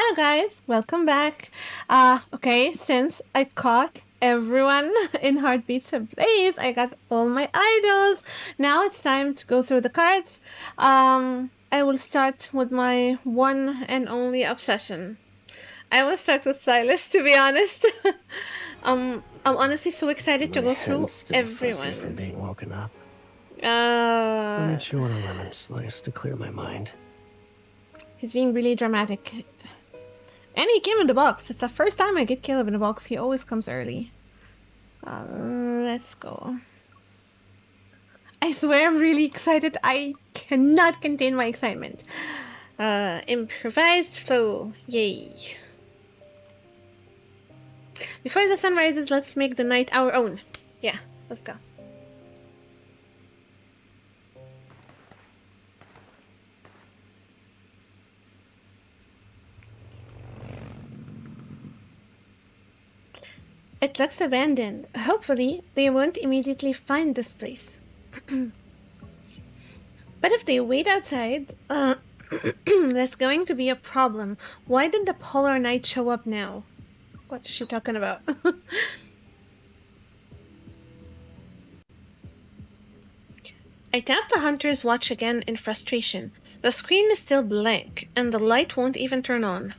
Hello guys, welcome back. Okay, since I caught everyone in Heartbeats and Blaze, I got all my idols. Now it's time to go through the cards. I will start with my one and only obsession. I will start with Sylus, to be honest. I'm honestly so excited to go through everyone. From being woken up. I Uh, made sure on a lemon slice to clear my mind. he's being really dramatic. And he came in the box. It's the first time I get Caleb in the box. He always comes early. Let's go. I swear I'm really excited. I cannot contain my excitement. Improvised Flow. Yay. Before the sun rises, let's make the night our own. Yeah, let's go. It looks abandoned. Hopefully, they won't immediately find this place. But if they wait outside, that's going to be a problem. Why did the Polar Knight show up now? What is she talking about? I tap the Hunter's watch again in frustration. The screen is still blank, and the light won't even turn on.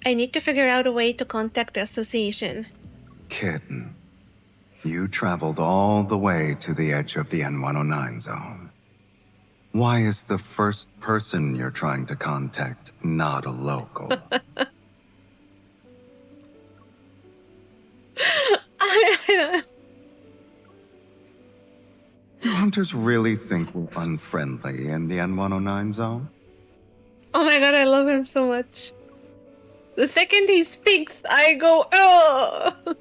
I need to figure out a way to contact the association. Kitten, you traveled all the way to the edge of the N109 zone. Why is the first person you're trying to contact not a local? Do hunters really think we're unfriendly in the N109 zone? Oh my god, I love him so much. The second he speaks, I go, oh!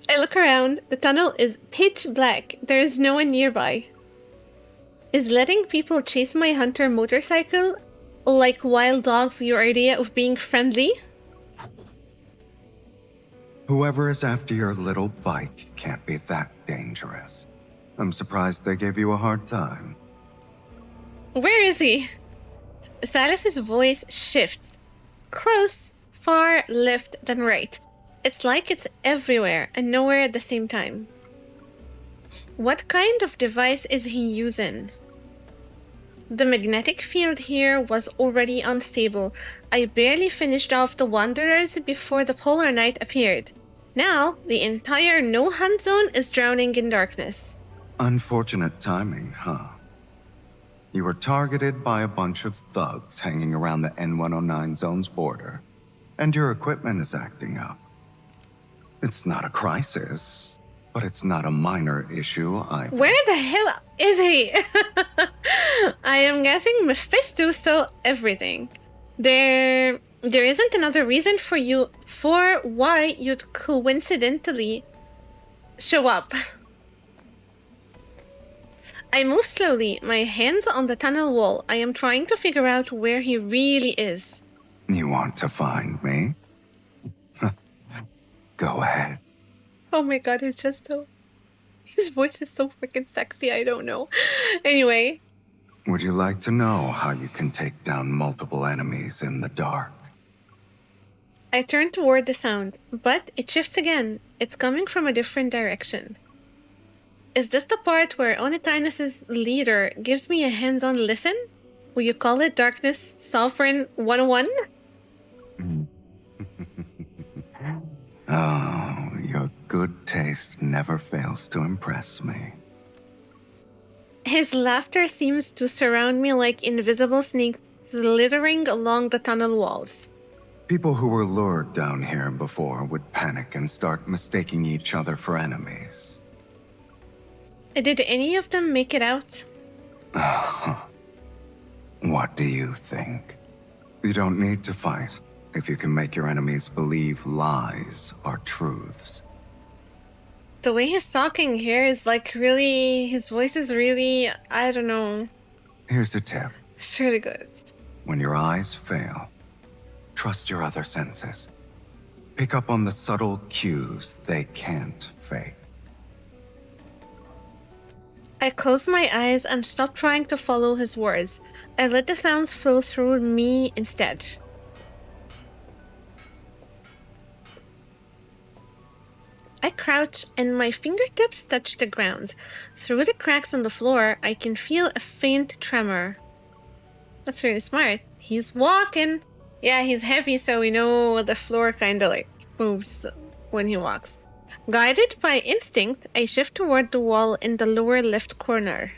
I look around. The tunnel is pitch black. There is no one nearby. Is letting people chase my hunter motorcycle like wild dogs your idea of being friendly? Whoever is after your little bike can't be that dangerous. I'm surprised they gave you a hard time. Where is he? Silas's voice shifts. Close, far, left, then right. It's like it's everywhere and nowhere at the same time. What kind of device is he using? The magnetic field here was already unstable. I barely finished off the Wanderers before the Polar Knight appeared. Now, the entire no-hunt zone is drowning in darkness. Unfortunate timing, huh? You were targeted by a bunch of thugs hanging around the N109 zone's border, and your equipment is acting up. It's not a crisis, but it's not a minor issue either. Where the hell is he? I am guessing Mephisto saw everything. There isn't another reason for why you'd coincidentally show up. I move slowly, my hands on the tunnel wall. I am trying to figure out where he really is. You want to find me? Go ahead. Oh my god, he's just so... His voice is so freaking sexy, I don't know. Anyway. Would you like to know how you can take down multiple enemies in the dark? I turn toward the sound, but it shifts again. It's coming from a different direction. Is this the part where Onitinus's leader gives me a hands-on listen? Will you call it Darkness Sovereign 101? Oh, your good taste never fails to impress me. His laughter seems to surround me like invisible snakes slithering along the tunnel walls. People who were lured down here before would panic and start mistaking each other for enemies. Did any of them make it out? What do you think? You don't need to fight if you can make your enemies believe lies are truths. The way he's talking here is like really... His voice is really... I don't know. Here's a tip. It's really good. When your eyes fail, trust your other senses. Pick up on the subtle cues they can't fake. I close my eyes and stop trying to follow his words. I let the sounds flow through me instead. I crouch and my fingertips touch the ground. Through the cracks on the floor, I can feel a faint tremor. That's really smart. He's walking. Yeah, he's heavy, so we know the floor kind of like moves when he walks. Guided by instinct, I shift toward the wall in the lower left corner.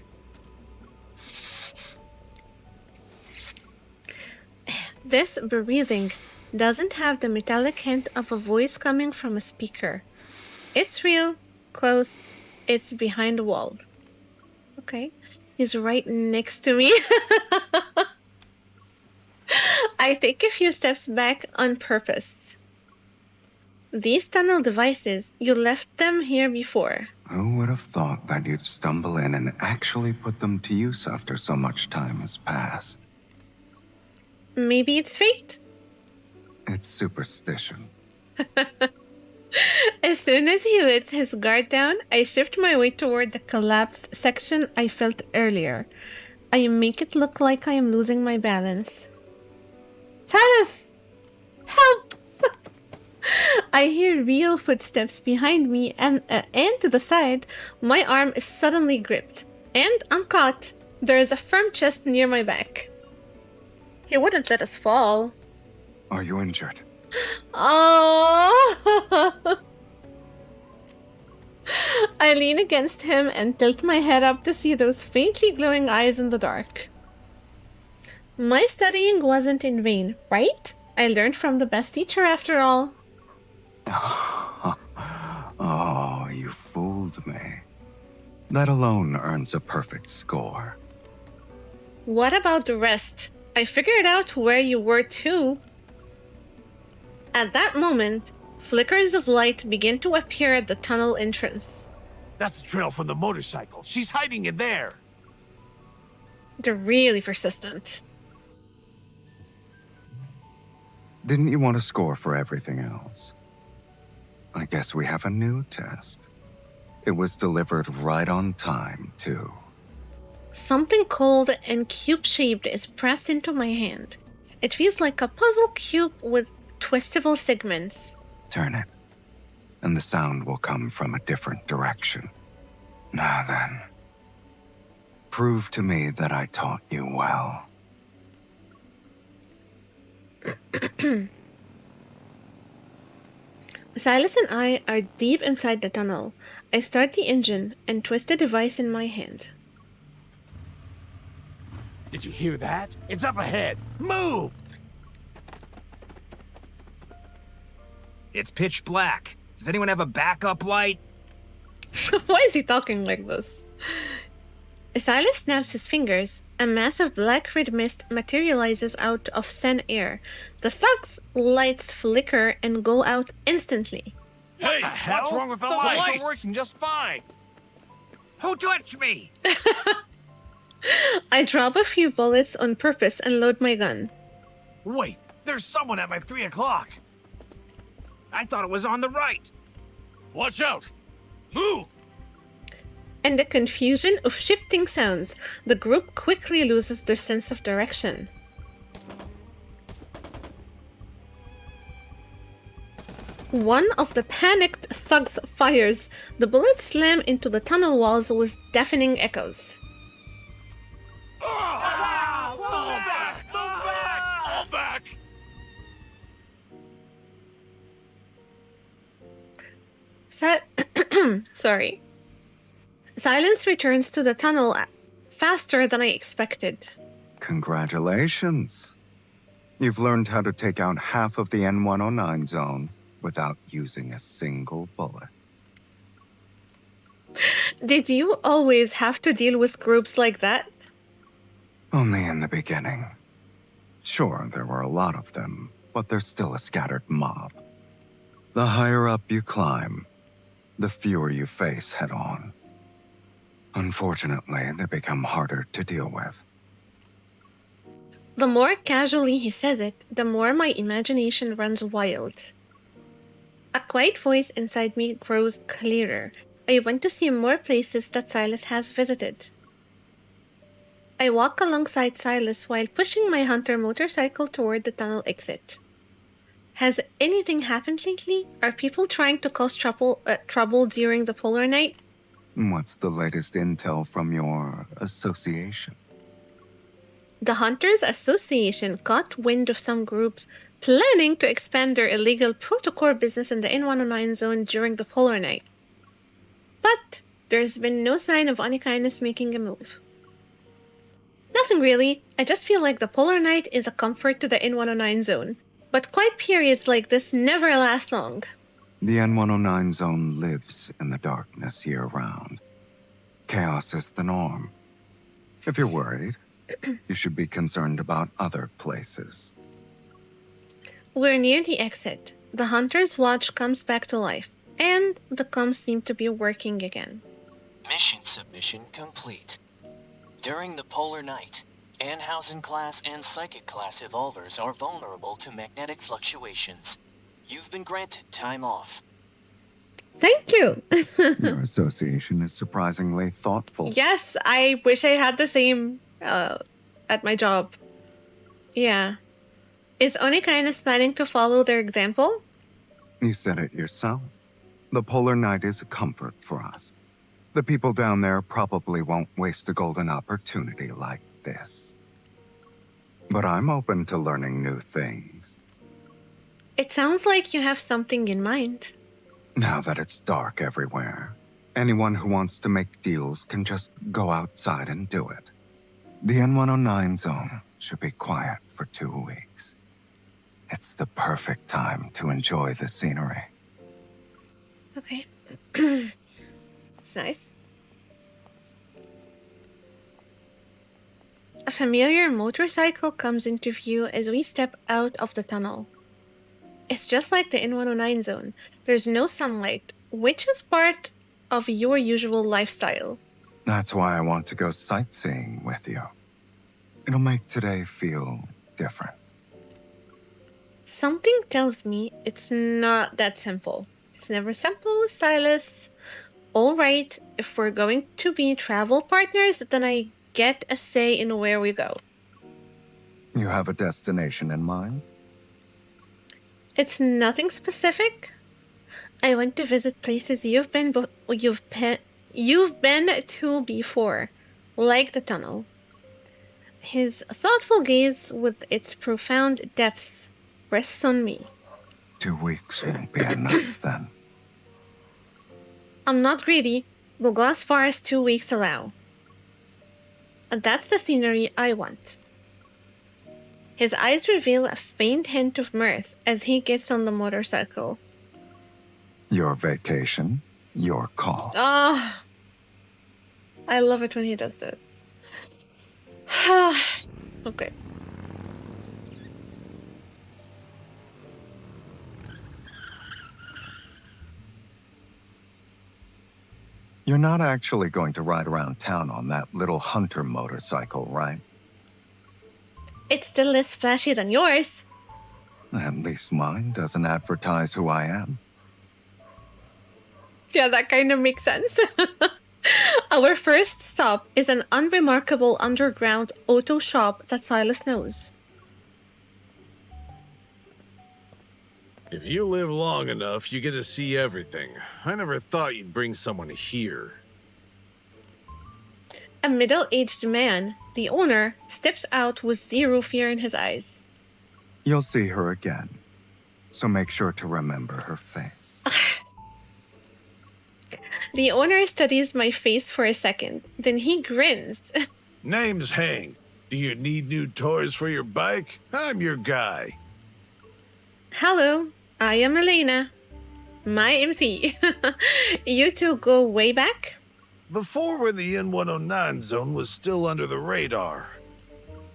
This breathing doesn't have the metallic hint of a voice coming from a speaker. It's real, close, it's behind a wall. Okay. He's right next to me. I take a few steps back on purpose. These tunnel devices, you left them here before. Who would have thought that you'd stumble in and actually put them to use after so much time has passed? Maybe it's fate. It's superstition. As soon as he lets his guard down, I shift my way toward the collapsed section I felt earlier. I make it look like I am losing my balance. Sylus! Help! I hear real footsteps behind me and to the side, my arm is suddenly gripped. And I'm caught. There is a firm chest near my back. He wouldn't let us fall. Are you injured? Oh! I lean against him and tilt my head up to see those faintly glowing eyes in the dark. My studying wasn't in vain, right? I learned from the best teacher after all. Oh, you fooled me. That alone earns a perfect score. What about the rest? I figured out where you were too. At that moment, flickers of light begin to appear at the tunnel entrance. That's the trail from the motorcycle. She's hiding in there. They're really persistent. Didn't you want a score for everything else? I guess we have a new test. It was delivered right on time, too. Something cold and cube-shaped is pressed into my hand. It feels like a puzzle cube with twistable segments. Turn it, and the sound will come from a different direction. Now then, prove to me that I taught you well. Sylus and I are deep inside the tunnel. I start the engine and twist the device in my hand. Did you hear that? It's up ahead. Move! It's pitch black. Does anyone have a backup light? Why is he talking like this? Sylus snaps his fingers. A mass of black-red mist materializes out of thin air. The thugs' lights flicker and go out instantly. Hey, the hell? what's wrong with the lights? It's working just fine. Who touched me? I drop a few bullets on purpose and load my gun. Wait, there's someone at my 3 o'clock. I thought it was on the right. Watch out! Move! In the confusion of shifting sounds, the group quickly loses their sense of direction. One of the panicked thugs fires. The bullets slam into the tunnel walls with deafening echoes. Fall back! Fall back! Sorry. Silence returns to the tunnel faster than I expected. Congratulations. You've learned how to take out half of the N109 zone without using a single bullet. Did you always have to deal with groups like that? Only in the beginning. Sure, there were a lot of them, but they're still a scattered mob. The higher up you climb, the fewer you face head on. Unfortunately, they become harder to deal with. The more casually he says it, the more my imagination runs wild. A quiet voice inside me grows clearer. I want to see more places that Sylus has visited. I walk alongside Sylus while pushing my hunter motorcycle toward the tunnel exit. Has anything happened lately? Are people trying to cause trouble during the polar night? What's the latest intel from your association? The Hunters Association caught wind of some groups planning to expand their illegal protocore business in the N109 zone during the polar night. But there's been no sign of Unikindness making a move. Nothing really. I just feel like the polar night is a comfort to the N109 zone. But quiet periods like this never last long. The N109 zone lives in the darkness year-round. Chaos is the norm. If you're worried, you should be concerned about other places. We're near the exit. The Hunter's watch comes back to life, and the comms seem to be working again. Mission submission complete. During the polar night, Anhausen class and Psychic class evolvers are vulnerable to magnetic fluctuations. You've been granted time off. Thank you! Your association is surprisingly thoughtful. Yes, I wish I had the same at my job. Yeah. Is Unikindness planning to follow their example? You said it yourself. The polar night is a comfort for us. The people down there probably won't waste a golden opportunity like this. But I'm open to learning new things. It sounds like you have something in mind. Now that it's dark everywhere, anyone who wants to make deals can just go outside and do it. The N109 zone should be quiet for 2 weeks. It's the perfect time to enjoy the scenery. Okay. It's nice. A familiar motorcycle comes into view as we step out of the tunnel. It's just like the N109 zone. There's no sunlight, which is part of your usual lifestyle. That's why I want to go sightseeing with you. It'll make today feel different. Something tells me it's not that simple. It's never simple, Sylus. Alright, if we're going to be travel partners, then I get a say in where we go. You have a destination in mind? It's nothing specific. I want to visit places you've been to before, like the tunnel. His thoughtful gaze, with its profound depths, rests on me. 2 weeks won't be enough then. I'm not greedy. We'll go as far as 2 weeks allow. And that's the scenery I want. His eyes reveal a faint hint of mirth as he gets on the motorcycle. Your vacation, your call. Oh, I love it when he does this. Okay. You're not actually going to ride around town on that little hunter motorcycle, right? It's still less flashy than yours. At least mine doesn't advertise who I am. Yeah, that kind of makes sense. Our first stop is an unremarkable underground auto shop that Silas knows. If you live long enough, you get to see everything. I never thought you'd bring someone here. A middle-aged man, the owner, steps out with zero fear in his eyes. You'll see her again, so make sure to remember her face. The owner studies my face for a second, then he grins. Name's Hank. Do you need new toys for your bike? I'm your guy. Hello, I am Elena. My MC. You two go way back? Before when the N109 zone was still under the radar.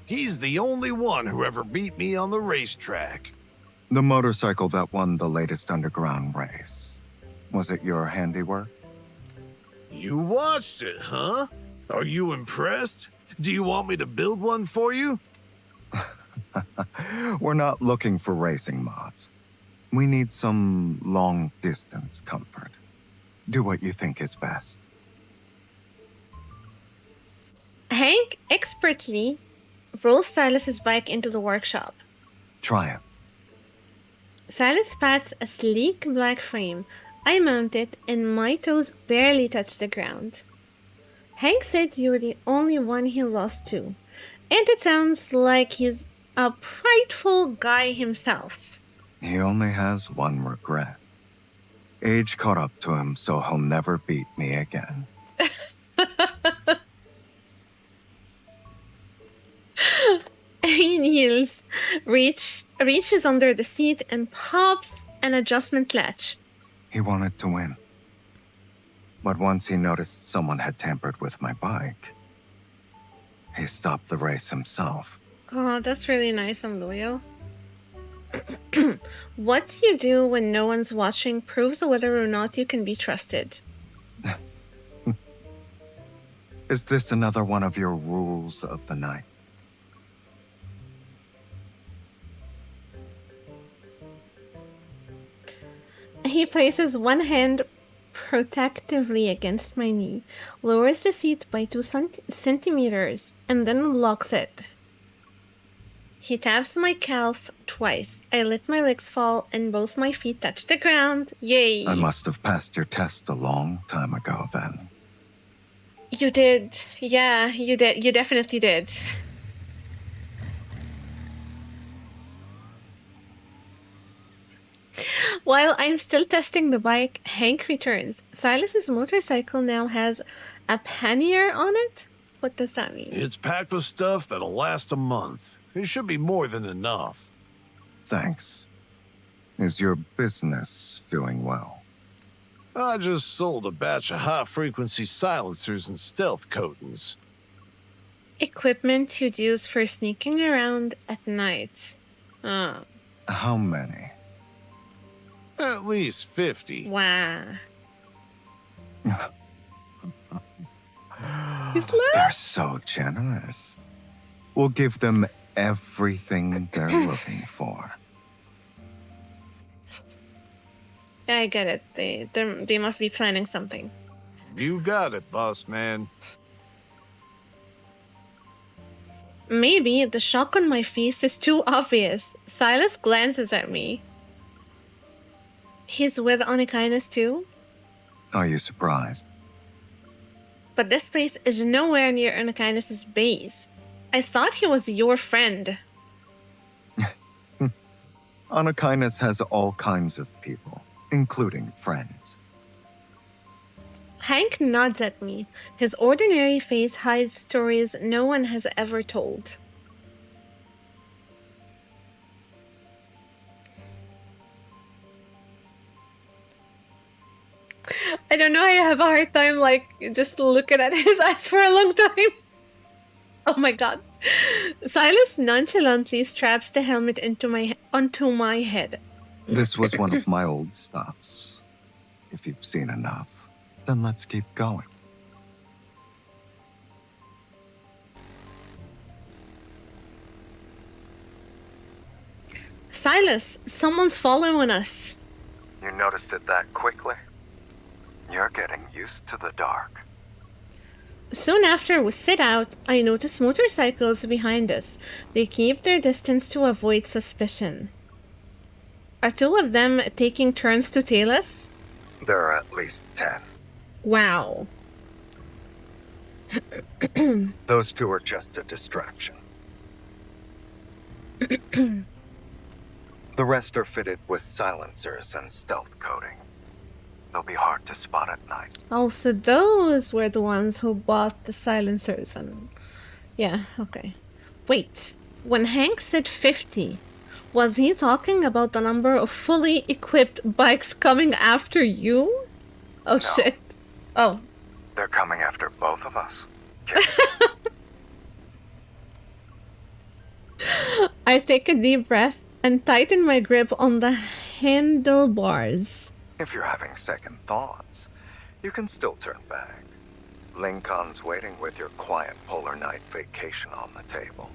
He's the only one who ever beat me on the racetrack. The motorcycle that won the latest underground race. Was it your handiwork? You watched it, huh? Are you impressed? Do you want me to build one for you? We're not looking for racing mods. We need some long-distance comfort. Do what you think is best. Hank expertly rolls Silas's bike into the workshop. Try it. Silas pats a sleek black frame. I mount it, and my toes barely touch the ground. Hank said you were the only one he lost to, and it sounds like he's a prideful guy himself. He only has one regret. Age caught up to him, so he'll never beat me again. He kneels, reaches under the seat, and pops an adjustment latch. He wanted to win. But once he noticed someone had tampered with my bike, he stopped the race himself. Oh, that's really nice and loyal. What you do when no one's watching proves whether or not you can be trusted. Is this another one of your rules of the night? He places one hand protectively against my knee, lowers the seat by 2 centimeters, and then locks it. He taps my calf twice. I let my legs fall, and both my feet touch the ground. Yay! I must have passed your test a long time ago then. You did. Yeah, you did. You definitely did. While I'm still testing the bike, Hank returns. Silas's motorcycle now has a pannier on it? What does that mean? It's packed with stuff that'll last a month. It should be more than enough. Thanks. Is your business doing well? I just sold a batch of high-frequency silencers and stealth coatings. Equipment you'd use for sneaking around at night. Oh, How many? At least 50. wow. They're so generous. We'll give them everything they're looking for. I get it. They must be planning something. You got it, boss man. Maybe the shock on my face is too obvious. Silas glances at me. He's with Onykinus too? Are you surprised? But this place is nowhere near Onykinus' base. I thought he was your friend. Onykinus has all kinds of people, including friends. Hank nods at me. His ordinary face hides stories no one has ever told. I don't know, I have a hard time, like, just looking at his eyes for a long time. Oh my god. Silas nonchalantly straps the helmet onto my head. This was one of my old stops. If you've seen enough, then let's keep going. Silas, someone's following us. You noticed it that quickly? You're getting used to the dark. Soon after we sit out, I notice motorcycles behind us. They keep their distance to avoid suspicion. Are 2 of them taking turns to tail us? There are at least 10. Wow. Those 2 are just a distraction. The rest are fitted with silencers and stealth coating. They'll be hard to spot at night. Oh, so those were the ones who bought the silencers and... Yeah, okay. Wait, when Hank said 50, was he talking about the number of fully equipped bikes coming after you? Oh, No. shit. Oh. They're coming after both of us. I take a deep breath and tighten my grip on the handlebars. If you're having second thoughts, you can still turn back. Lincoln's waiting with your quiet polar night vacation on the table.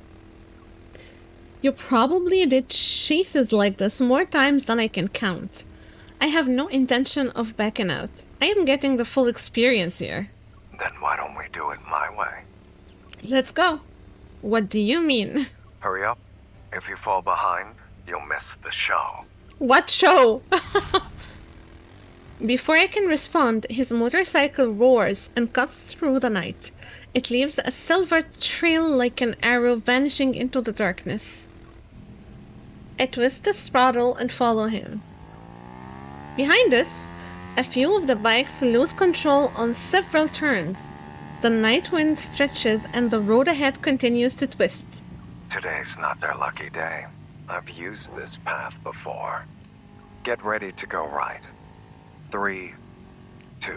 You probably did chases like this more times than I can count. I have no intention of backing out. I am getting the full experience here. Then why don't we do it my way? Let's go. What do you mean? Hurry up. If you fall behind, you'll miss the show. What show? Before I can respond, his motorcycle roars and cuts through the night. It leaves a silver trail like an arrow vanishing into the darkness. I twist the throttle and follow him. Behind us, a few of the bikes lose control on several turns. The night wind stretches and the road ahead continues to twist. Today's not their lucky day. I've used this path before. Get ready to go right. 3, 2,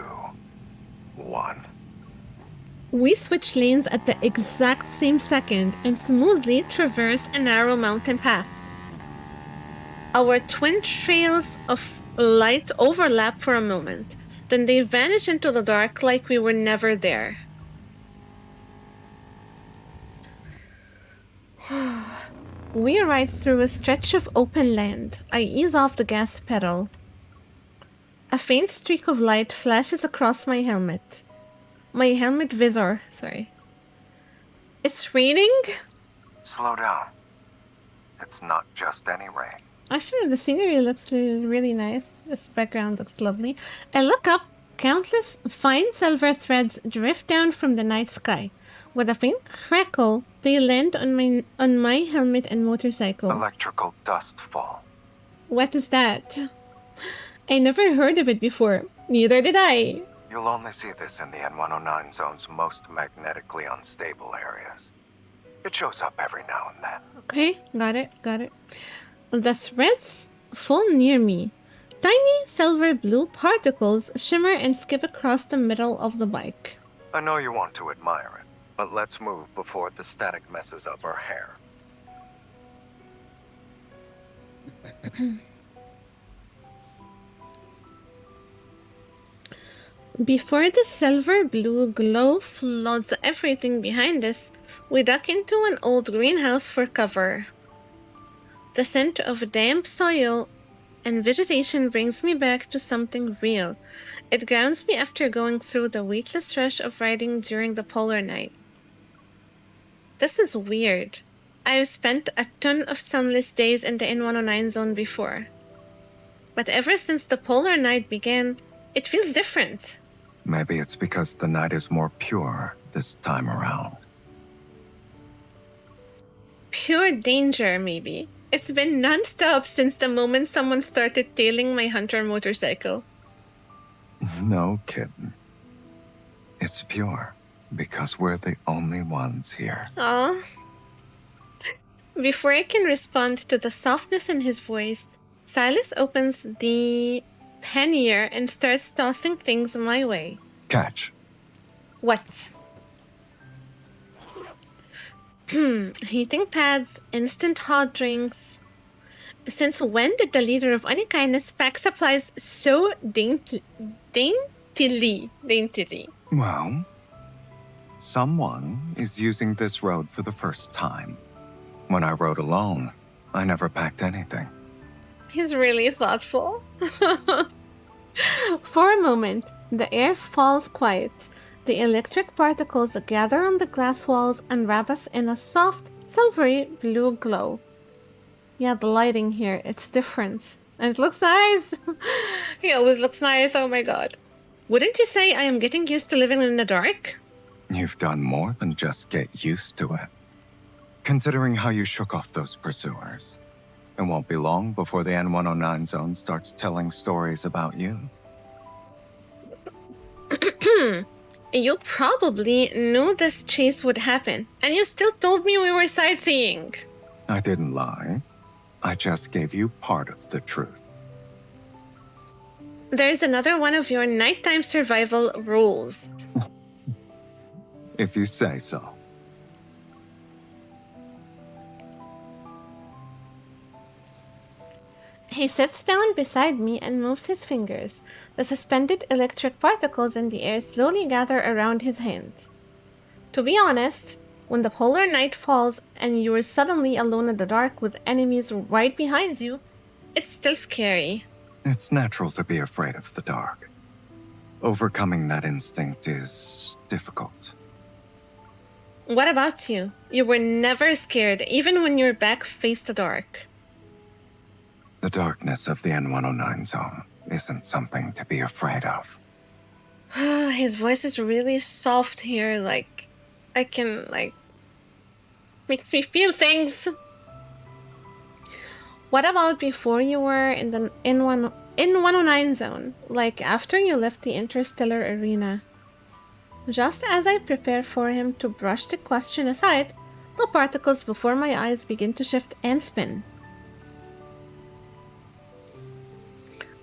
1. We switch lanes at the exact same second and smoothly traverse a narrow mountain path. Our twin trails of light overlap for a moment, then they vanish into the dark like we were never there. We ride through a stretch of open land. I ease off the gas pedal. A faint streak of light flashes across my helmet. My helmet visor, sorry. It's raining? Slow down. It's not just any rain. Actually, the scenery looks really nice. This background looks lovely. I look up. Countless fine silver threads drift down from the night sky. With a faint crackle, they land on my helmet and motorcycle. Electrical dust fall. What is that? I never heard of it before. Neither did I. You'll only see this in the N109 zone's most magnetically unstable areas. It shows up every now and then. Okay, got it. The threads fall near me. Tiny silver blue particles shimmer and skip across the middle of the bike. I know you want to admire it, but let's move before the static messes up our hair. Before the silver blue glow floods everything behind us, we duck into an old greenhouse for cover. The scent of damp soil and vegetation brings me back to something real. It grounds me after going through the weightless rush of riding during the polar night. This is weird. I've spent a ton of sunless days in the N109 zone before. But ever since the polar night began, it feels different. Maybe it's because the night is more pure this time around. Pure danger, maybe. It's been non-stop since the moment someone started tailing my hunter motorcycle. No kidding. It's pure because we're the only ones here. Aw. Before I can respond to the softness in his voice, Silas opens the pannier and starts tossing things my way. Catch. What? Heating pads, instant hot drinks. Since when did the leader of any kindness pack supplies so daintily? Well, someone is using this road for the first time. When I rode alone, I never packed anything. He's really thoughtful. For a moment, the air falls quiet. The electric particles gather on the glass walls and wrap us in a soft, silvery blue glow. Yeah, the lighting here, it's different. And it looks nice. He always looks nice, oh my god. Wouldn't you say I am getting used to living in the dark? You've done more than just get used to it. Considering how you shook off those pursuers, it won't be long before the N109 zone starts telling stories about you. You probably knew this chase would happen, and you still told me we were sightseeing. I didn't lie. I just gave you part of the truth. There's another one of your nighttime survival rules. If you say so. He sits down beside me and moves his fingers. The suspended electric particles in the air slowly gather around his hands. To be honest, when the polar night falls and you are suddenly alone in the dark with enemies right behind you, it's still scary. It's natural to be afraid of the dark. Overcoming that instinct is difficult. What about you? You were never scared, even when your back faced the dark. The darkness of the N109 zone isn't something to be afraid of. His voice is really soft here, like I can makes me feel things. What about before you were in the N109 zone? Like after you left the interstellar arena? Just as I prepare for him to brush the question aside, the particles before my eyes begin to shift and spin.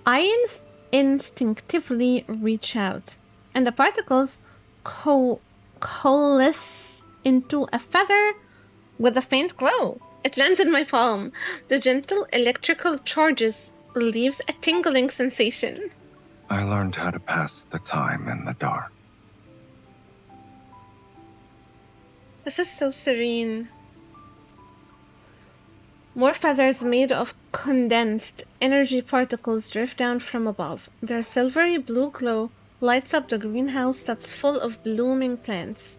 I instinctively reach out, and the particles coalesce into a feather with a faint glow. It lands in my palm. The gentle electrical charges leaves a tingling sensation. I learned how to pass the time in the dark. This is so serene. More feathers made of condensed energy particles drift down from above. Their silvery blue glow lights up the greenhouse that's full of blooming plants.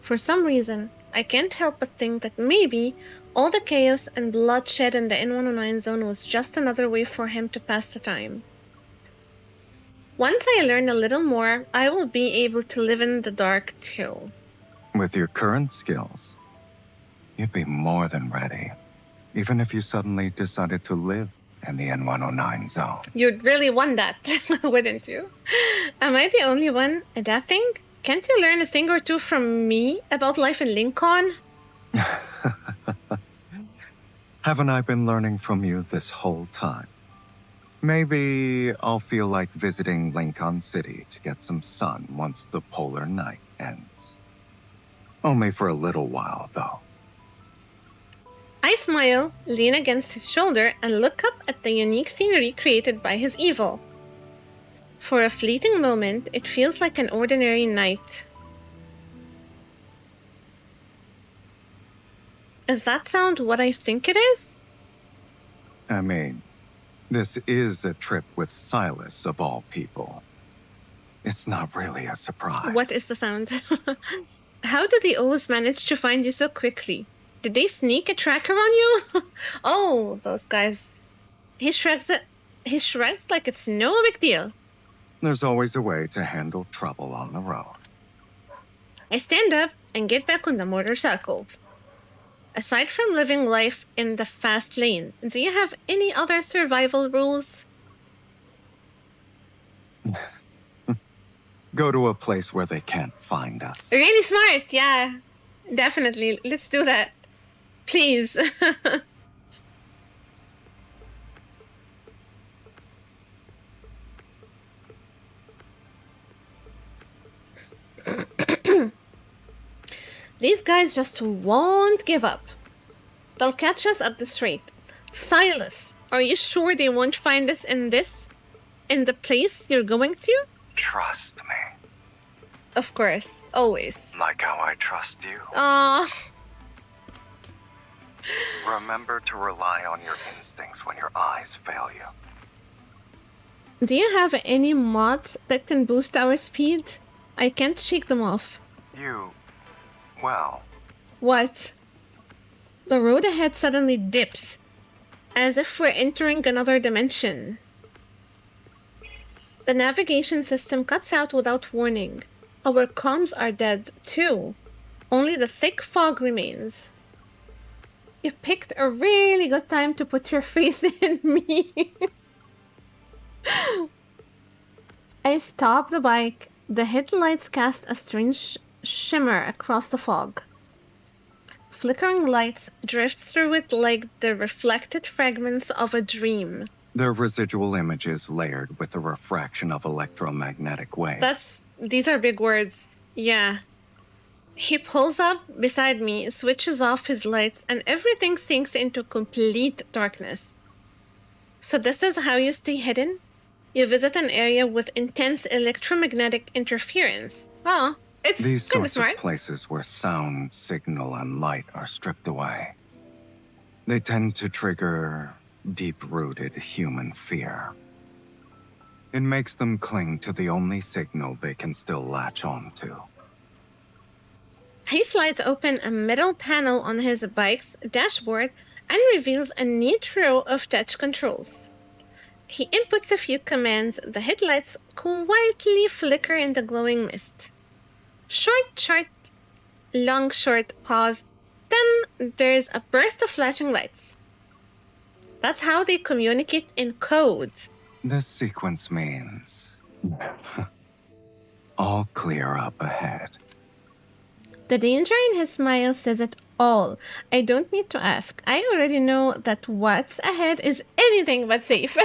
For some reason, I can't help but think that maybe all the chaos and bloodshed in the N109 zone was just another way for him to pass the time. Once I learn a little more, I will be able to live in the dark too. With your current skills, you'd be more than ready, even if you suddenly decided to live in the N109 zone. You'd really want that, wouldn't you? Am I the only one adapting? Can't you learn a thing or two from me about life in Lincoln? Haven't I been learning from you this whole time? Maybe I'll feel like visiting Lincoln City to get some sun once the polar night ends. Only for a little while, though. I smile, lean against his shoulder, and look up at the unique scenery created by his evil. For a fleeting moment, it feels like an ordinary night. Does that sound what I think it is? I mean, this is a trip with Sylus of all people. It's not really a surprise. What is the sound? How do they always manage to find you so quickly? Did they sneak a tracker on you? Oh, those guys. He shrugs like it's no big deal. There's always a way to handle trouble on the road. I stand up and get back on the motorcycle. Aside from living life in the fast lane, do you have any other survival rules? Go to a place where they can't find us. Really smart, yeah. Definitely. Let's do that. Please. These guys just won't give up. They'll catch us at this rate. Sylus, are you sure they won't find us in the place you're going to? Trust me. Of course, always. Like how I trust you. Aww. Remember to rely on your instincts when your eyes fail you. Do you have any mods that can boost our speed? I can't shake them off. Well, What? The road ahead suddenly dips, as if we're entering another dimension. The navigation system cuts out without warning. Our comms are dead, too. Only the thick fog remains. You picked a really good time to put your faith in me. I stop the bike. The headlights cast a strange shimmer across the fog. Flickering lights drift through it like the reflected fragments of a dream. They're residual images layered with the refraction of electromagnetic waves. These are big words. Yeah. He pulls up beside me, switches off his lights, and everything sinks into complete darkness. So this is how you stay hidden? You visit an area with intense electromagnetic interference. Oh, it's These kind of sorts of smart. places where sound, signal, and light are stripped away. They tend to trigger deep-rooted human fear. It makes them cling to the only signal they can still latch on to. He slides open a metal panel on his bike's dashboard and reveals a neat row of touch controls. He inputs a few commands, the headlights quietly flicker in the glowing mist. Short, short, long, short, pause. Then there's a burst of flashing lights. That's how they communicate in code. This sequence means all clear up ahead. The danger in his smile says it all. I don't need to ask. I already know that what's ahead is anything but safe.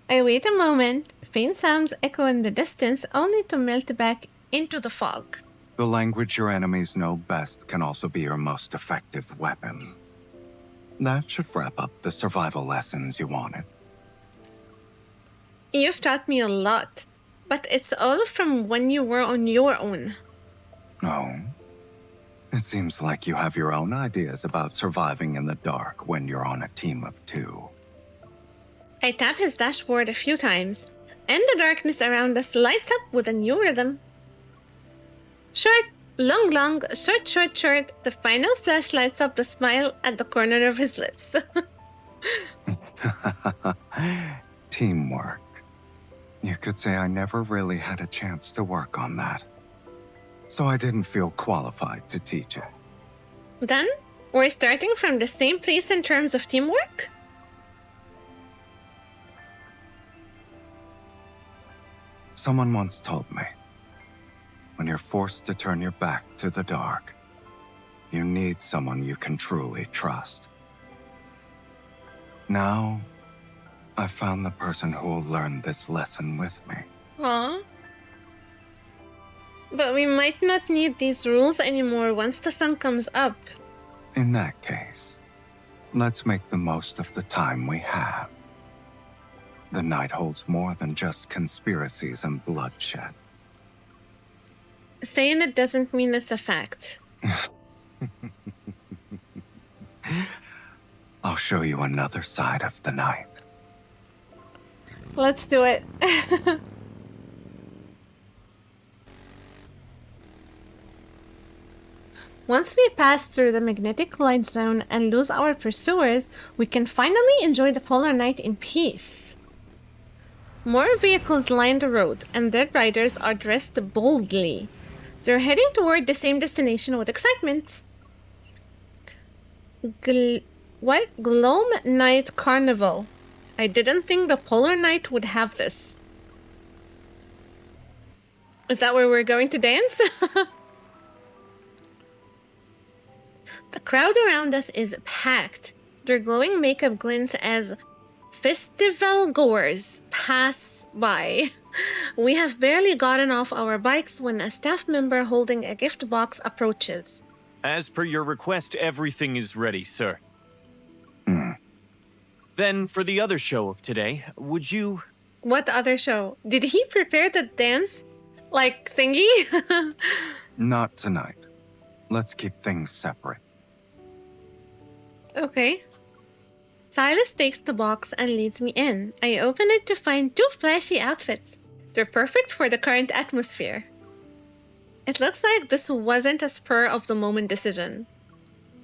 I wait a moment. Faint sounds echo in the distance, only to melt back into the fog. The language your enemies know best can also be your most effective weapon. That should wrap up the survival lessons you wanted. You've taught me a lot, but it's all from when you were on your own. Oh? It seems like you have your own ideas about surviving in the dark when you're on a team of two. I tap his dashboard a few times, and the darkness around us lights up with a new rhythm. Short, long, long, short, short, short. The final flash lights up the smile at the corner of his lips. Teamwork. You could say I never really had a chance to work on that. So I didn't feel qualified to teach it. Then, we're starting from the same place in terms of teamwork? Someone once told me, when you're forced to turn your back to the dark, you need someone you can truly trust. Now, I've found the person who will learn this lesson with me. Aw. But we might not need these rules anymore once the sun comes up. In that case, let's make the most of the time we have. The night holds more than just conspiracies and bloodshed. Saying it doesn't mean it's a fact. I'll show you another side of the night. Let's do it. Once we pass through the magnetic light zone and lose our pursuers, we can finally enjoy the polar night in peace. More vehicles line the road, and their riders are dressed boldly. They're heading toward the same destination with excitement. Gloam Night Carnival. I didn't think the Polar Night would have this. Is that where we're going to dance? The crowd around us is packed. Their glowing makeup glints as festival goers pass by. We have barely gotten off our bikes when a staff member holding a gift box approaches. As per your request, everything is ready, sir. Hmm. Then, for the other show of today, would you... What other show? Did he prepare the dance? Like thingy? Not tonight. Let's keep things separate. Okay. Silas takes the box and leads me in. I open it to find two flashy outfits. They're perfect for the current atmosphere. It looks like this wasn't a spur-of-the-moment decision.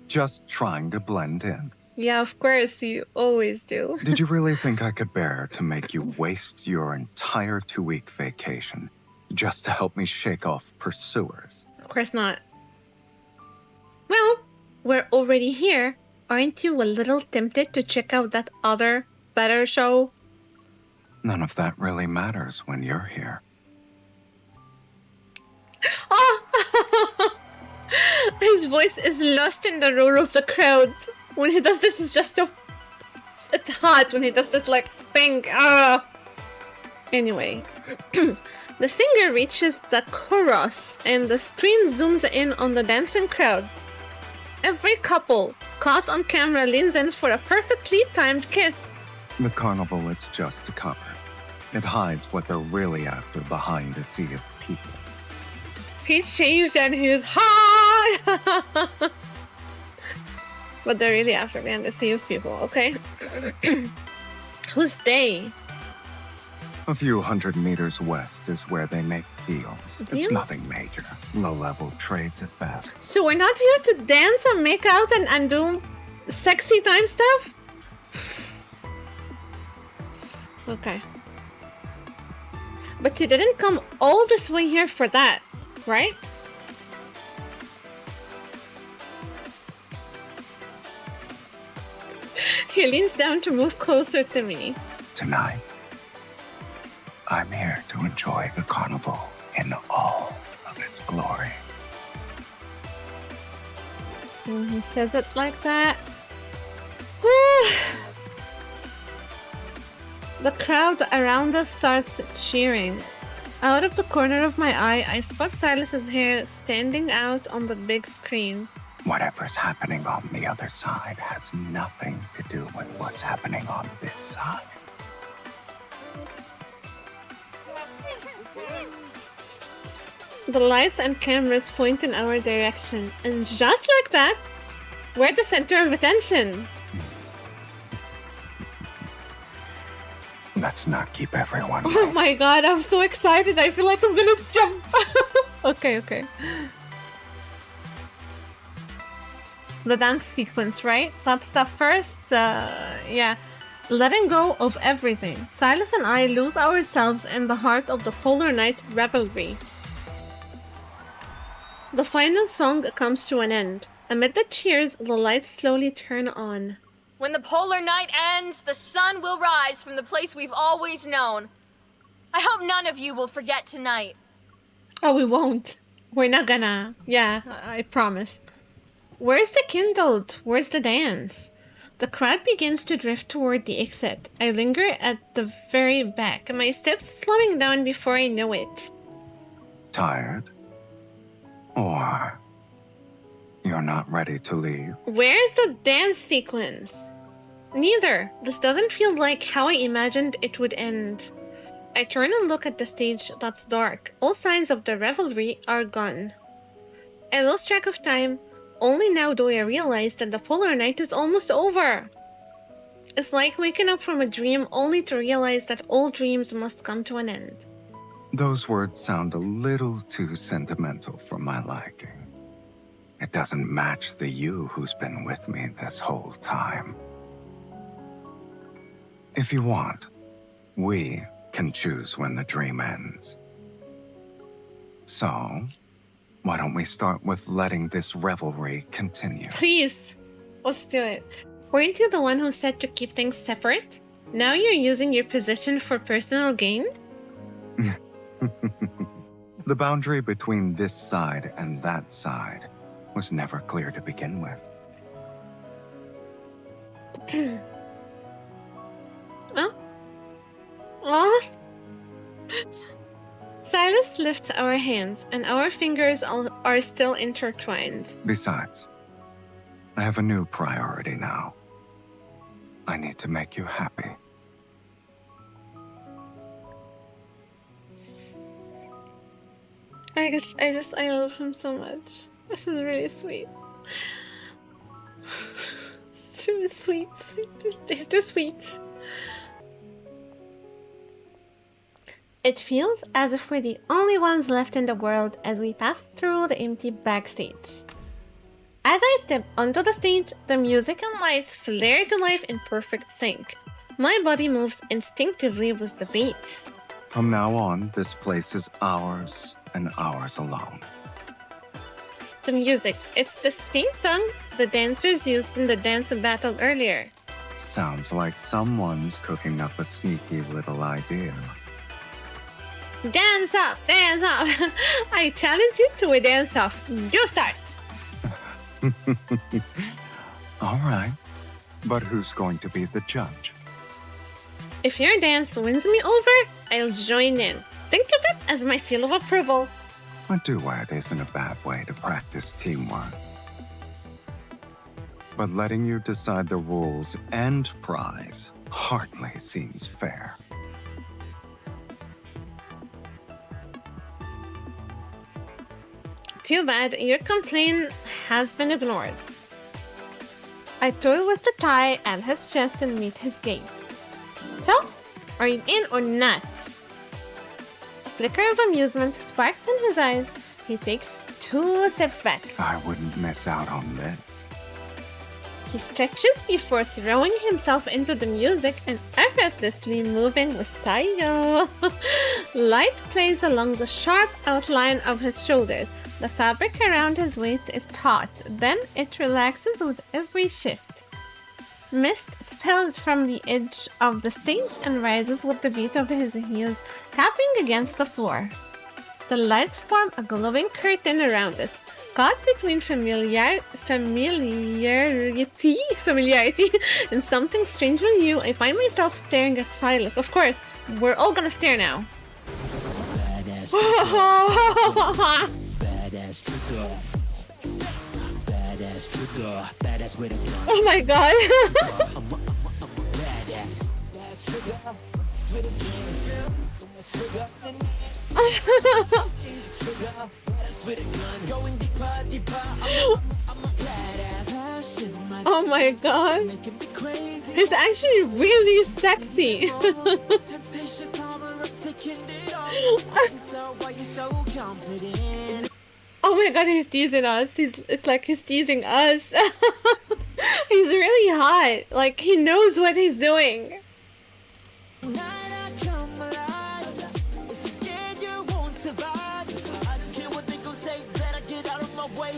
Just trying to blend in. Yeah, of course, you always do. Did you really think I could bear to make you waste your entire 2-week vacation just to help me shake off pursuers? Of course not. Well, we're already here. Aren't you a little tempted to check out that other, better show? None of that really matters when you're here. Oh! His voice is lost in the roar of the crowd. When he does this, it's just so... It's hot when he does this, like, bang, ah! Anyway. The singer reaches the chorus, and the screen zooms in on the dancing crowd. Every couple caught on camera leans in for a perfectly timed kiss. The carnival is just a cover. It hides what they're really after behind a sea of people. He's changed and he's hot! But they're really after behind the sea of people, okay? Who's they? A few hundred meters west is where they make deals. Deals? It's nothing major. Low-level trades at best. So we're not here to dance and make out and undo Sexy time stuff? Okay. But you didn't come all this way here for that, right? He leans down to move closer to me. Tonight, I'm here to enjoy the carnival in all of its glory. When he says it like that. Whew. The crowd around us starts cheering. Out of the corner of my eye, I spot Silas's hair standing out on the big screen. Whatever's happening on the other side has nothing to do with what's happening on this side. The lights and cameras point in our direction, and just like that, we're the center of attention. Let's not keep everyone. Oh my god, I'm so excited. I feel like I'm gonna jump. Okay. The dance sequence, right? That's the first, letting go of everything. Silas and I lose ourselves in the heart of the Polar Night revelry. The final song comes to an end. Amid the cheers, the lights slowly turn on. When the polar night ends, the sun will rise from the place we've always known. I hope none of you will forget tonight. Oh, we won't. We're not gonna. Yeah, I promise. Where's the kindled? Where's the dance? The crowd begins to drift toward the exit. I linger at the very back, my steps slowing down before I know it. Tired? Or you're not ready to leave? Where's the dance sequence? Neither. This doesn't feel like how I imagined it would end. I turn and look at the stage that's dark. All signs of the revelry are gone. I lost track of time. Only now do I realize that the polar night is almost over. It's like waking up from a dream only to realize that all dreams must come to an end. Those words sound a little too sentimental for my liking. It doesn't match the you who's been with me this whole time. If you want, we can choose when the dream ends. So, why don't we start with letting this revelry continue? Please, let's do it. Weren't you the one who said to keep things separate? Now you're using your position for personal gain? The boundary between this side and that side was never clear to begin with. Oh. Silas lifts our hands, and our fingers are still intertwined. Besides, I have a new priority now. I need to make you happy. I love him so much. This is really sweet. It's really sweet. He's too sweet. It feels as if we're the only ones left in the world as we pass through the empty backstage. As I step onto the stage, the music and lights flare to life in perfect sync. My body moves instinctively with the beat. From now on, this place is ours and ours alone. The music, it's the same song the dancers used in the dance battle earlier. Sounds like someone's cooking up a sneaky little idea. Dance up, dance up. I challenge you to a dance off. You start. All right, but who's going to be the judge? If your dance wins me over, I'll join in. Think of it as my seal of approval. A duet isn't a bad way to practice teamwork. But letting you decide the rules and prize hardly seems fair. Too bad, your complaint has been ignored. I toy with the tie at his chest and meet his gaze. So, are you in or not? A flicker of amusement sparks in his eyes. He takes 2 steps back. I wouldn't miss out on this. He stretches before throwing himself into the music and effortlessly moving with style. Light plays along the sharp outline of his shoulders. The fabric around his waist is taut, then it relaxes with every shift. Mist spills from the edge of the stage and rises with the beat of his heels tapping against the floor. The lights form a glowing curtain around us. Caught between familiarity, and something strangely new, I find myself staring at Silas. Of course, we're all gonna stare now. Oh my god. Oh my god. It's actually really sexy. Oh my god, he's teasing us. It's like he's teasing us. He's really hot. Like, he knows what he's doing.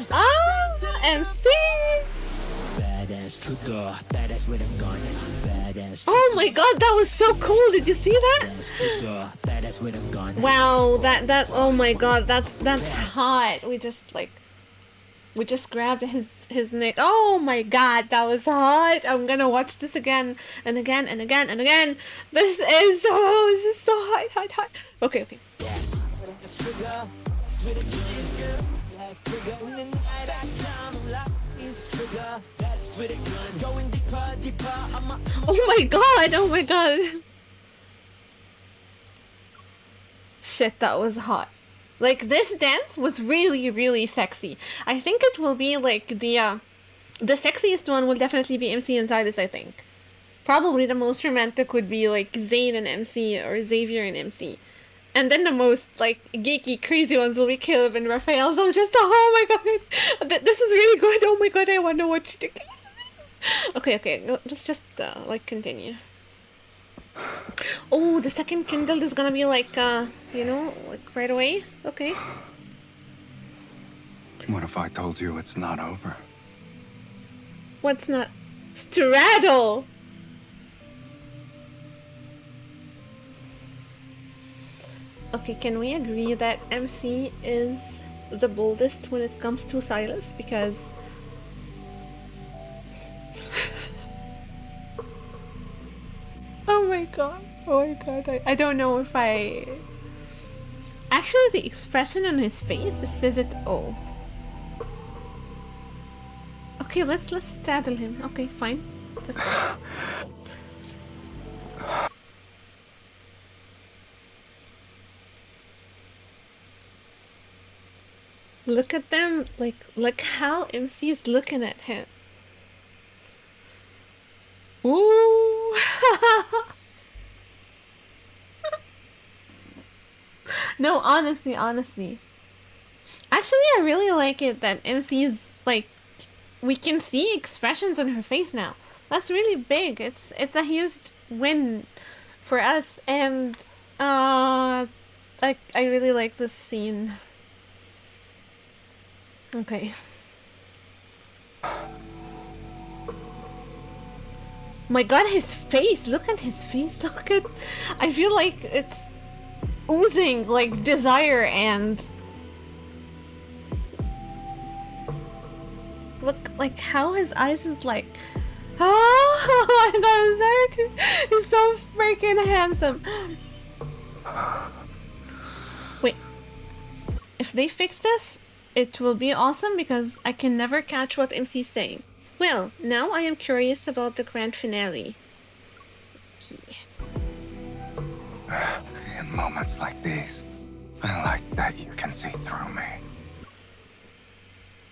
Oh, MC! Oh my god, that was so cool. Did you see that? Wow, that oh my god, that's hot. We just grabbed his neck. Oh my god, that was hot. I'm gonna watch this again and again and again and again. This is so hot. Okay. Oh my god. Shit, that was hot. Like, this dance was really, really sexy. I think it will be like the sexiest one will definitely be MC and Silas, I think. Probably the most romantic would be like Zayn and MC or Xavier and MC. And then the most like geeky, crazy ones will be Caleb and Raphael. So I'm just, oh my god, this is really good. Oh my god, I want to watch it again. Okay, let's just like continue. Oh, the second Kindle is gonna be like, like right away. Okay. What if I told you it's not over? What's not? Straddle! Okay, can we agree that MC is the boldest when it comes to Silas? Because... Oh my god, I don't know if I... Actually, the expression on his face says it all. Okay, let's straddle him. Okay, fine. That's fine. Look at them, like, look how MC is looking at him. Ooh. No, honestly. Actually, I really like it that MC is, like, we can see expressions on her face now. That's really big. It's a huge win for us, and I really like this scene. Okay. My god, his face! Look at his face! Look at... I feel like it's oozing, like, desire and... Look, like, how his eyes is like... Oh, my god, he's so freaking handsome! Wait. If they fix this, it will be awesome because I can never catch what MC's saying. Well, now I am curious about the grand finale. Okay. In moments like these, I like that you can see through me.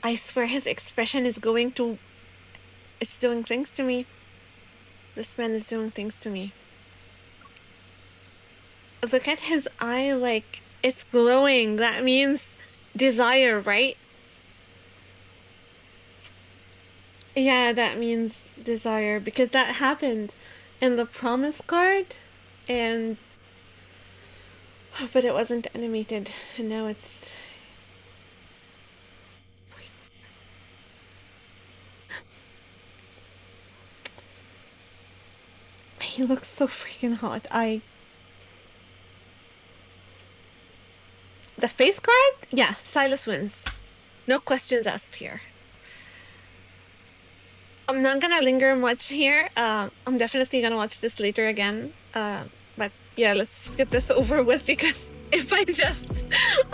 I swear his expression is going to... It's doing things to me. This man is doing things to me. Look at his eye, like, it's glowing. That means desire, right? Yeah, that means desire because that happened in the promise card, and but it wasn't animated, and now it's. He looks so freaking hot. The face card? Yeah, Silas wins. No questions asked here. I'm not gonna linger much here. I'm definitely gonna watch this later again. But yeah, let's just get this over with because if I just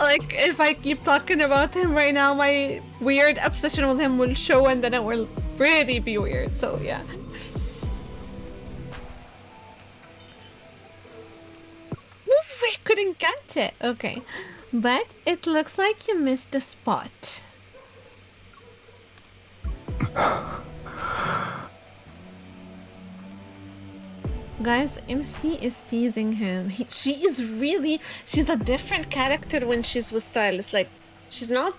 if I keep talking about him right now, my weird obsession with him will show, and then it will really be weird. So yeah. Oof, I couldn't catch it. Okay, but it looks like you missed the spot. Guys, MC is teasing him. She's a different character when she's with Silas. Like, she's not...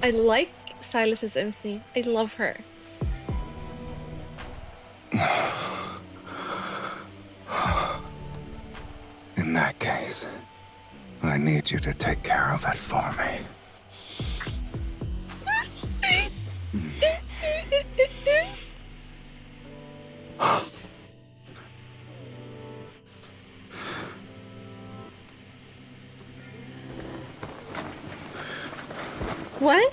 I like Silas's MC. I love her. In that case, I need you to take care of it for me. What?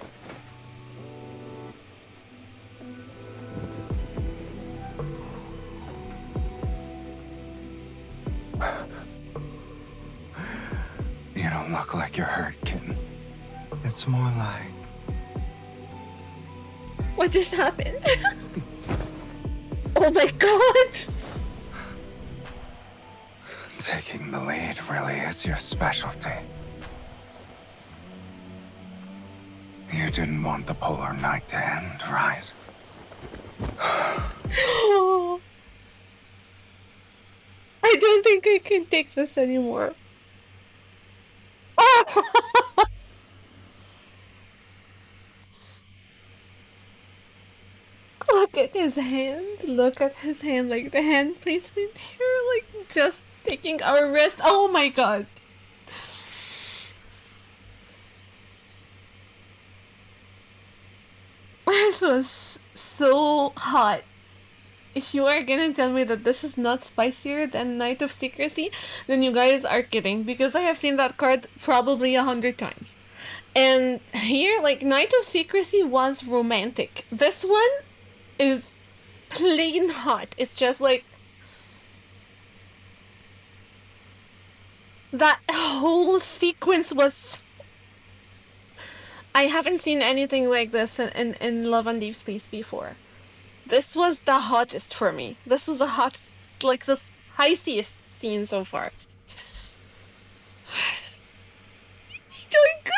You don't look like you're hurt, kitten. It's more like... What just happened? Oh my god! Taking the lead really is your specialty. You didn't want the polar night to end, right? I don't think I can take this anymore. Look at his hand. Look at his hand. Like the hand placement here. Like just taking our wrist. Oh my god. This was so hot. If you are gonna tell me that this is not spicier than Night of Secrecy, then you guys are kidding, because I have seen that card probably 100 times. And here, like, Night of Secrecy was romantic. This one is plain hot. It's just like... that whole sequence was... I haven't seen anything like this in Love and Deepspace before. This was the hottest for me. This is the hottest, like the spiciest scene so far. You're good.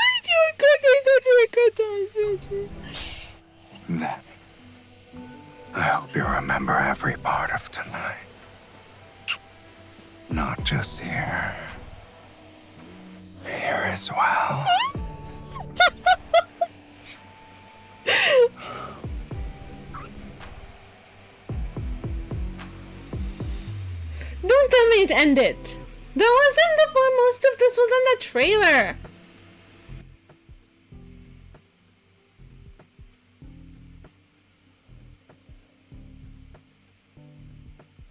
Then, I hope you remember every part of tonight. Not just here. Here as well. Don't tell me it ended. That wasn't the part. Most of this was in the trailer.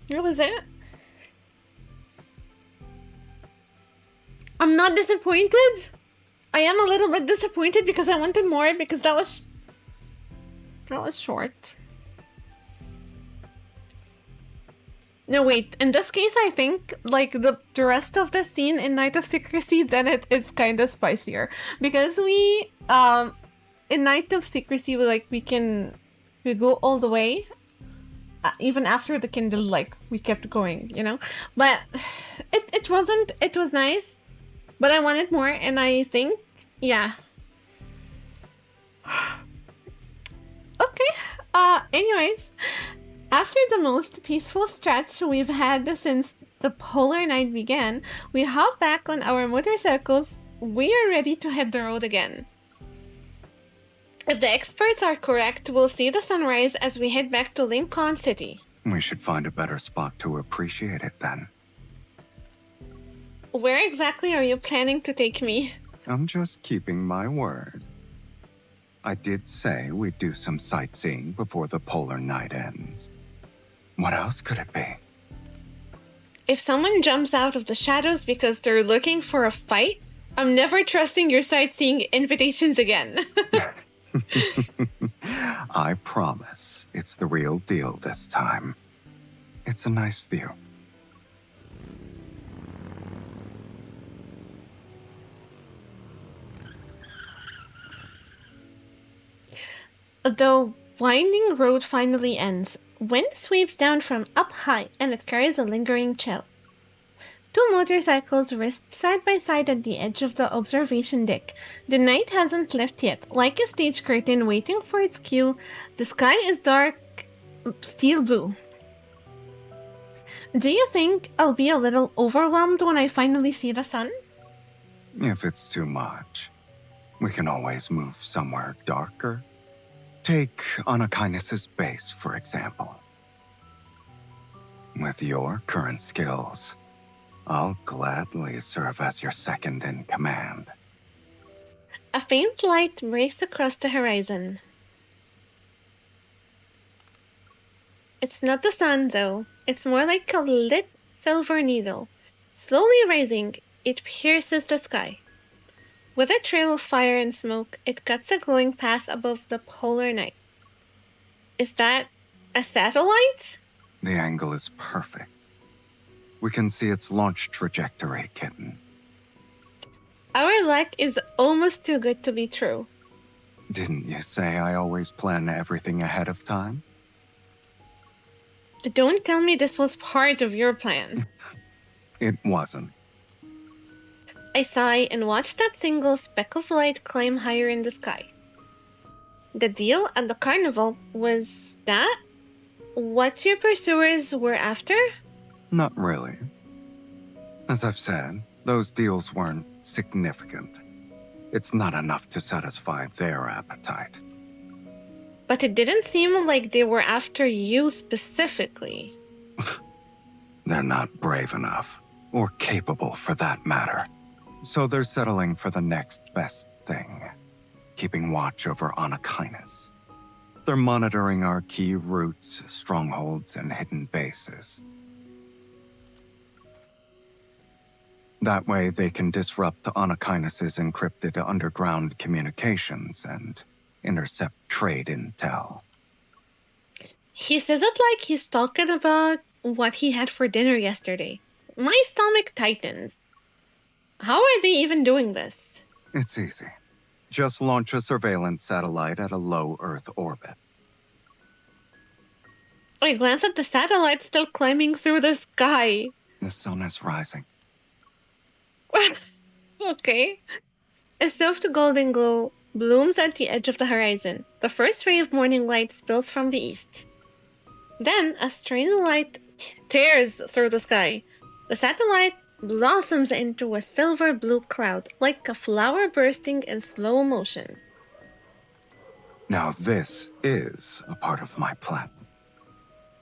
What was that? I'm not disappointed. I am a little bit disappointed because I wanted more, because that was short. No, wait. In this case, I think like the rest of the scene in Night of Secrecy, then it is kind of spicier, because we in Night of Secrecy we go all the way. Even after the Kindle, like, we kept going, you know? But it was nice, but I wanted more, and I think, yeah. Okay, anyways, after the most peaceful stretch we've had since the polar night began, we hop back on our motorcycles. We are ready to hit the road again. If the experts are correct, we'll see the sunrise as we head back to Lincoln City. We should find a better spot to appreciate it then. Where exactly are you planning to take me? I'm just keeping my word. I did say we'd do some sightseeing before the polar night ends. What else could it be? If someone jumps out of the shadows because they're looking for a fight, I'm never trusting your sightseeing invitations again. I promise it's the real deal this time. It's a nice view. The winding road finally ends. Wind sweeps down from up high and it carries a lingering chill. Two motorcycles rest side by side at the edge of the observation deck. The night hasn't left yet. Like a stage curtain waiting for its cue, the sky is dark steel blue. Do you think I'll be a little overwhelmed when I finally see the sun? If it's too much, we can always move somewhere darker. Take Anakinus' base, for example. With your current skills, I'll gladly serve as your second in command. A faint light breaks across the horizon. It's not the sun, though. It's more like a lit silver needle. Slowly rising, it pierces the sky. With a trail of fire and smoke, it cuts a glowing path above the polar night. Is that a satellite? The angle is perfect. We can see its launch trajectory, kitten. Our luck is almost too good to be true. Didn't you say I always plan everything ahead of time? Don't tell me this was part of your plan. It wasn't. I sigh and watch that single speck of light climb higher in the sky. The deal at the carnival was that what your pursuers were after? Not really. As I've said, those deals weren't significant. It's not enough to satisfy their appetite. But it didn't seem like they were after you specifically. They're not brave enough, or capable for that matter. So they're settling for the next best thing, keeping watch over Anakinus. They're monitoring our key routes, strongholds, and hidden bases. That way they can disrupt Anakinus' encrypted underground communications and intercept trade intel. He says it like he's talking about what he had for dinner yesterday. My stomach tightens. How are they even doing this? It's easy. Just launch a surveillance satellite at a low Earth orbit. I glance at the satellite still climbing through the sky. The sun is rising. Okay. A soft golden glow blooms at the edge of the horizon. The first ray of morning light spills from the east. Then a strain of light tears through the sky. The satellite blossoms into a silver blue cloud, like a flower bursting in slow motion. Now this is a part of my plan.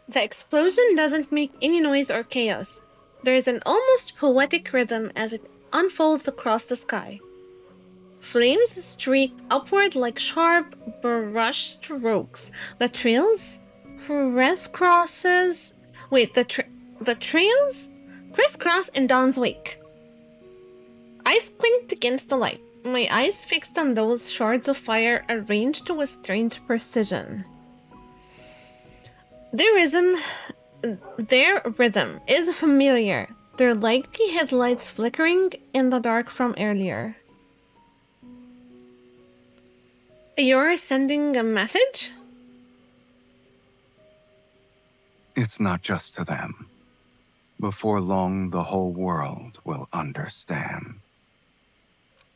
The explosion doesn't make any noise or chaos. There is an almost poetic rhythm as it unfolds across the sky. Flames streak upward like sharp brush strokes. The trails crisscrosses. Wait, the trails crisscross in dawn's wake. I squint against the light, my eyes fixed on those shards of fire arranged with strange precision. Their rhythm is familiar. They're like the headlights flickering in the dark from earlier. You're sending a message? It's not just to them. Before long, the whole world will understand.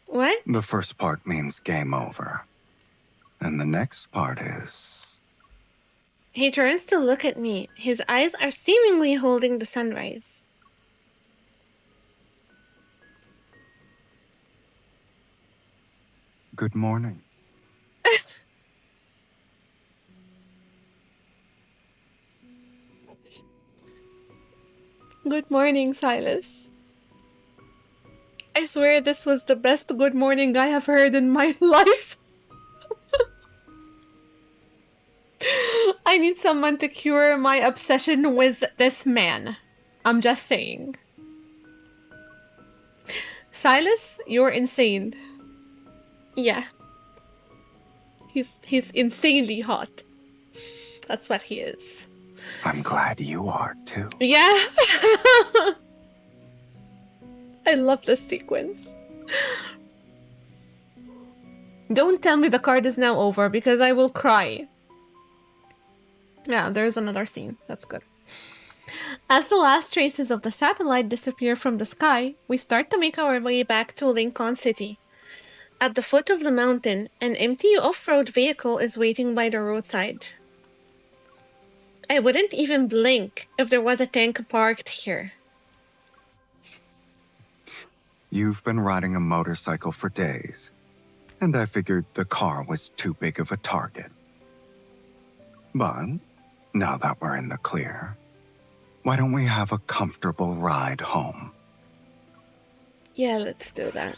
What? The first part means game over. And the next part is... He turns to look at me. His eyes are seemingly holding the sunrise. Good morning. Good morning, Silas. I swear this was the best good morning I have heard in my life. I need someone to cure my obsession with this man. I'm just saying. Silas, you're insane. Yeah. He's insanely hot. That's what he is. I'm glad you are, too. Yeah. I love this sequence. Don't tell me the card is now over because I will cry. Yeah, there's another scene. That's good. As the last traces of the satellite disappear from the sky, we start to make our way back to Lincoln City. At the foot of the mountain, an empty off-road vehicle is waiting by the roadside. I wouldn't even blink if there was a tank parked here. You've been riding a motorcycle for days, and I figured the car was too big of a target. But now that we're in the clear, why don't we have a comfortable ride home? Yeah, let's do that.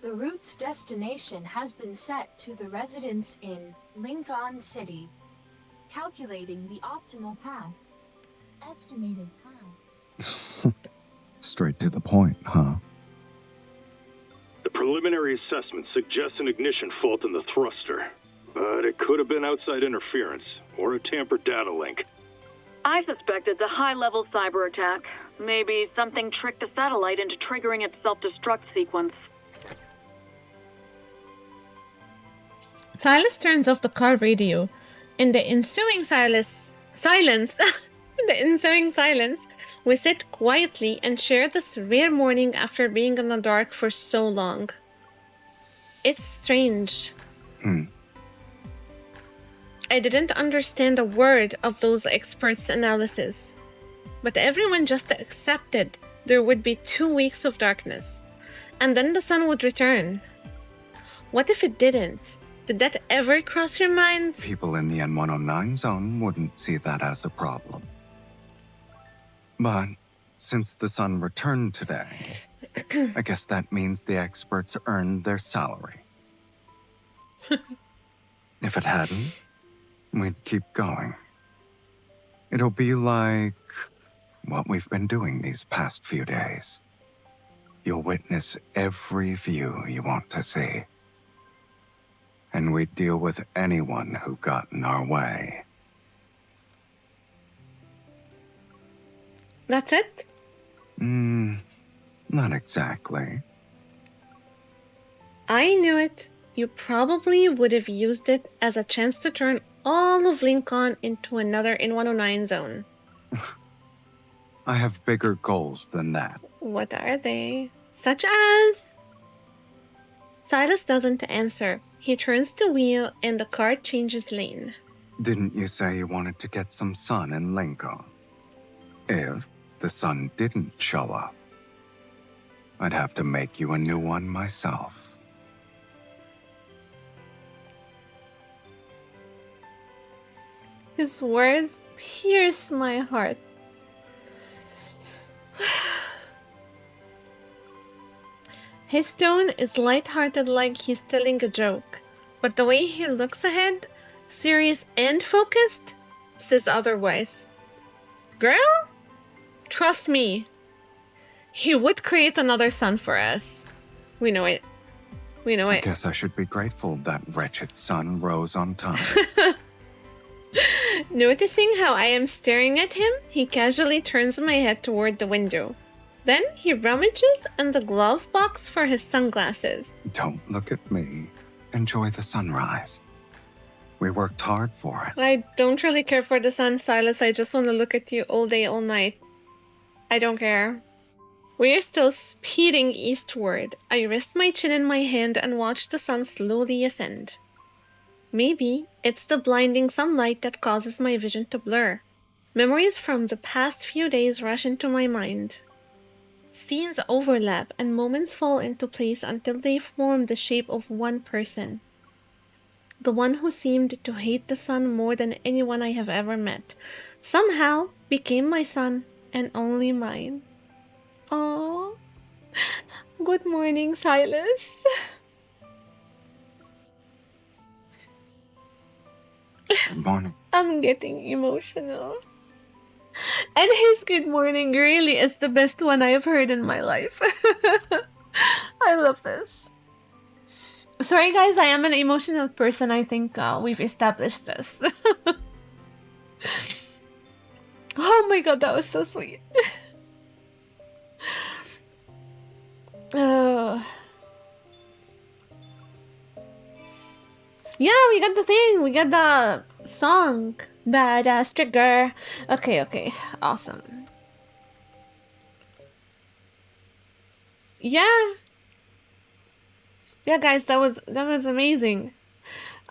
The route's destination has been set to the residence in Lincoln City. Calculating the optimal path. Estimated path. Straight to the point, huh? The preliminary assessment suggests an ignition fault in the thruster, but it could have been outside interference or a tampered data link. I suspect it's a high-level cyber attack. Maybe something tricked the satellite into triggering its self-destruct sequence. Silas turns off the car radio. In the ensuing silence, we sit quietly and share this rare morning after being in the dark for so long. It's strange. I didn't understand a word of those experts' analysis, but everyone just accepted there would be 2 weeks of darkness, and then the sun would return. What if it didn't? Did that ever cross your mind? People in the N109 zone wouldn't see that as a problem. But since the sun returned today, I guess that means the experts earned their salary. If it hadn't, we'd keep going. It'll be like what we've been doing these past few days. You'll witness every view you want to see. And we'd deal with anyone who got in our way. That's it? Not exactly. I knew it. You probably would have used it as a chance to turn all of Lincoln into another N109 zone. I have bigger goals than that. What are they? Such as? Silas doesn't answer. He turns the wheel and the car changes lane. Didn't you say you wanted to get some sun in Lincoln? If the sun didn't show up, I'd have to make you a new one myself. His words pierce my heart. His tone is light-hearted, like he's telling a joke, but the way he looks ahead, serious and focused, says otherwise. Girl, trust me, he would create another sun for us. We know it. We know I it. guess I should be grateful that wretched sun rose on time. Noticing how I am staring at him, he casually turns my head toward the window. Then he rummages in the glove box for his sunglasses. Don't look at me. Enjoy the sunrise. We worked hard for it. I don't really care for the sun, Silas. I just want to look at you all day, all night. I don't care. We are still speeding eastward. I rest my chin in my hand and watch the sun slowly ascend. Maybe it's the blinding sunlight that causes my vision to blur. Memories from the past few days rush into my mind. Scenes overlap and moments fall into place until they form the shape of one person. the one who seemed to hate the sun more than anyone I have ever met, somehow became my son and only mine. Oh, good morning, Silas. Good morning. I'm getting emotional. And his good morning really is the best one I've heard in my life. I love this. Sorry guys, I am an emotional person. I think we've established this. Oh my god, that was so sweet. Yeah, we got the thing. We got the song. Badass trigger. Okay, awesome. Yeah, guys, that was amazing.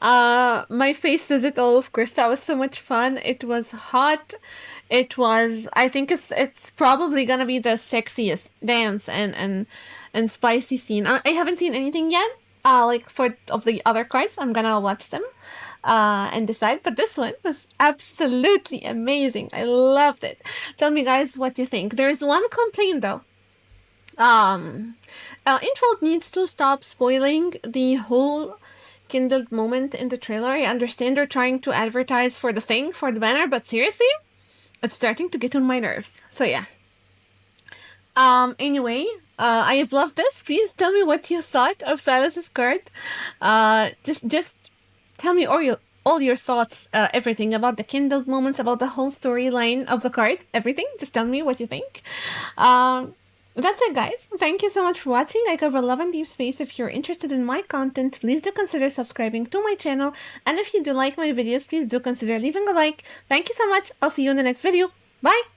My face says it all. Of course, that was so much fun. It was hot. It was. I think it's probably gonna be the sexiest dance and spicy scene. I haven't seen anything yet. Like of the other cards, I'm gonna watch them, and decide. But this one was absolutely amazing. I loved it. Tell me, guys, what you think. There's one complaint though. Infold needs to stop spoiling the whole kindled moment in the trailer. I understand they're trying to advertise for the thing, for the banner, but seriously, it's starting to get on my nerves. So yeah. Anyway, I have loved this. Please tell me what you thought of Silas's card. Just tell me all your thoughts, everything about the kindled moments, about the whole storyline of the card, everything. Just tell me what you think. That's it, guys. Thank you so much for watching. I cover love and deep space. If you're interested in my content, please do consider subscribing to my channel. And if you do like my videos, please do consider leaving a like. Thank you so much. I'll see you in the next video. Bye!